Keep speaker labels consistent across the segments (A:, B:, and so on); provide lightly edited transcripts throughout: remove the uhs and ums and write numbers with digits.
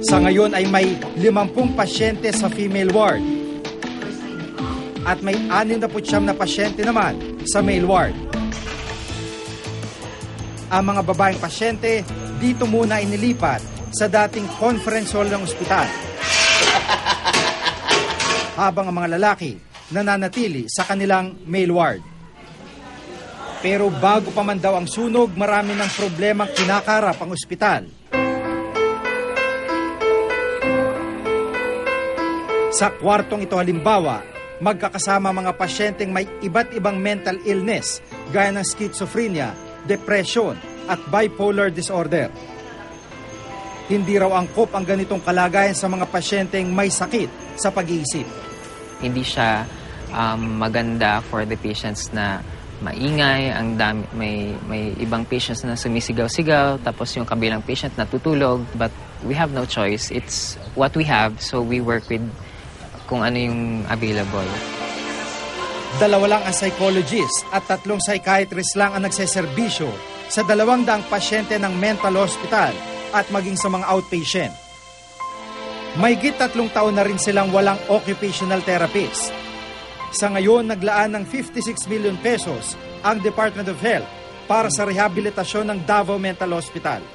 A: Sa ngayon ay may 50 pasyente sa female ward at may 69 na pasyente naman sa male ward. Ang mga babaeng pasyente dito muna inilipat sa dating conference hall ng ospital. Habang ang mga lalaki nananatili sa kanilang male ward. Pero bago pa man daw ang sunog, marami ng problemang kinakarap ang ospital. Sa kwartong ito halimbawa, magkakasama mga pasyenteng may iba't ibang mental illness gaya ng schizophrenia, depression at bipolar disorder. Hindi raw angkop ang ganitong kalagayan sa mga pasyenteng may sakit sa pag-iisip.
B: Hindi siya maganda for the patients na maingay, may ibang patients na sumisigaw-sigaw, tapos yung kabilang patient natutulog, but we have no choice. It's what we have, so we work with kung ano yung available.
A: 2 lang ang psychologist at 3 psychiatrist lang ang nagseserbisyo sa 200 pasyente ng mental hospital at maging sa mga outpatient. Mahigit 3 taon na rin silang walang occupational therapist. Sa ngayon, naglaan ng 56 million pesos ang Department of Health para sa rehabilitasyon ng Davao Mental Hospital.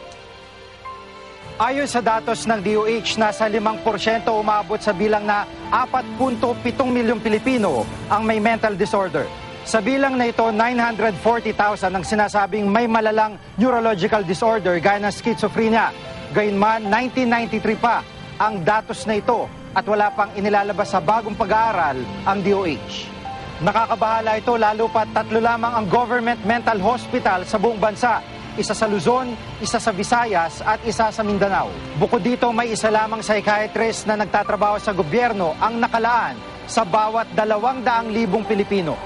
A: Ayon sa datos ng DOH, nasa 5% umabot sa bilang na 4.7 milyong Pilipino ang may mental disorder. Sa bilang na ito, 940,000 ang sinasabing may malalang neurological disorder gaya ng schizophrenia. Gayunman, 1993 pa ang datos na ito at wala pang inilalabas sa bagong pag-aaral ang DOH. Nakakabahala ito lalo pat 3 lamang ang government mental hospital sa buong bansa. Isa sa Luzon, isa sa Visayas at isa sa Mindanao. Bukod dito, may isa lamang psychiatrist na nagtatrabaho sa gobyerno ang nakalaan sa bawat 200,000 Pilipino.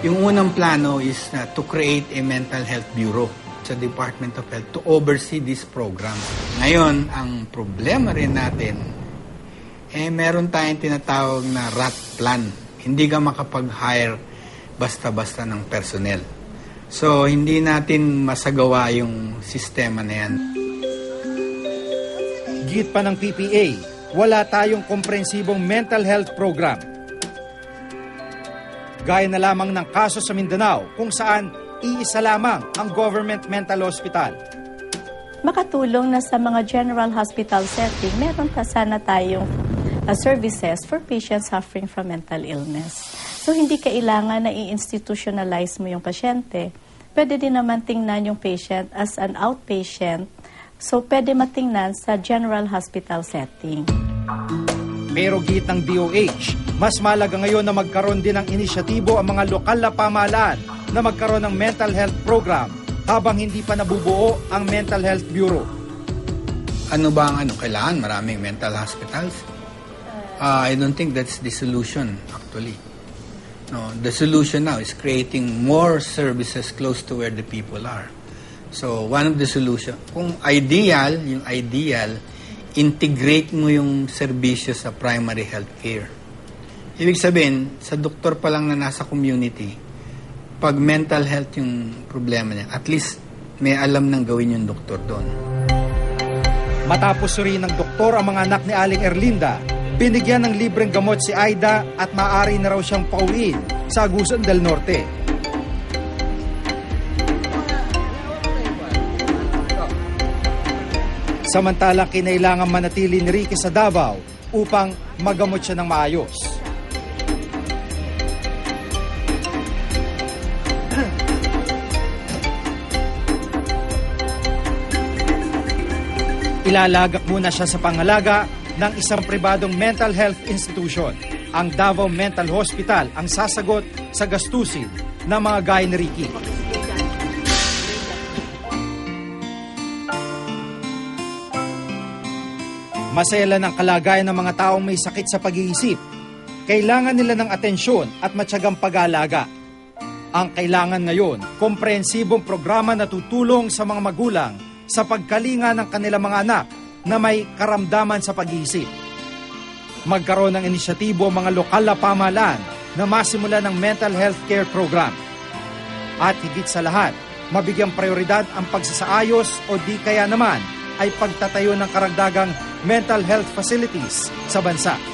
C: Yung unang plano is to create a mental health bureau sa Department of Health to oversee this program. Ngayon, ang problema rin natin, meron tayong tinatawag na rat plan. Hindi ka makapag-hire basta-basta ng personnel. So, hindi natin masagawa yung sistema na yan.
A: Git pa ng PPA, wala tayong komprehensibong mental health program. Gaya na lamang ng kaso sa Mindanao kung saan iisa lamang ang government mental hospital.
D: Makatulong na sa mga general hospital setting, meron pa sana tayong services for patients suffering from mental illness. So hindi kailangan na i-institutionalize mo yung pasyente. Pwede din naman tingnan yung patient as an outpatient. So pwede matingnan sa general hospital setting.
A: Pero git ng DOH, mas malaga ngayon na magkaroon din ng inisyatibo ang mga lokal na pamahalaan na magkaroon ng mental health program habang hindi pa nabubuo ang Mental Health Bureau.
C: Ano ba ang kailangan? Maraming mental hospitals? I don't think that's the solution actually. No, the solution now is creating more services close to where the people are. So, one of the solution, kung ideal, integrate mo yung serbisyo sa primary health care. Ibig sabihin, sa doktor pa lang na nasa community, pag mental health yung problema niya, at least may alam nang gawin yung doktor doon.
A: Matapos rin ng doktor ang mga anak ni Aling Erlinda, binigyan ng libreng gamot si Aida at maaari na raw siyang pauwiin sa Agusan del Norte. Samantalang kinailangan manatili ni Ricky sa Davao upang magamot siya ng maayos. Ilalagak muna siya sa pangalaga ng isang pribadong mental health institution. Ang Davao Mental Hospital ang sasagot sa gastusin ng mga gaya ni Ricky. Masela ng kalagayan ng mga taong may sakit sa pag-iisip. Kailangan nila ng atensyon at matyagang pag-aalaga. Ang kailangan ngayon, komprehensibong programa na tutulong sa mga magulang sa pagkalinga ng kanilang mga anak na may karamdaman sa pag-iisip. Magkaroon ng inisyatibo ang mga lokal na pamahalaan na masimula ng mental health care program. At higit sa lahat, mabigyang prioridad ang pagsasaayos o di kaya naman ay pagtatayo ng karagdagang mental health facilities sa bansa.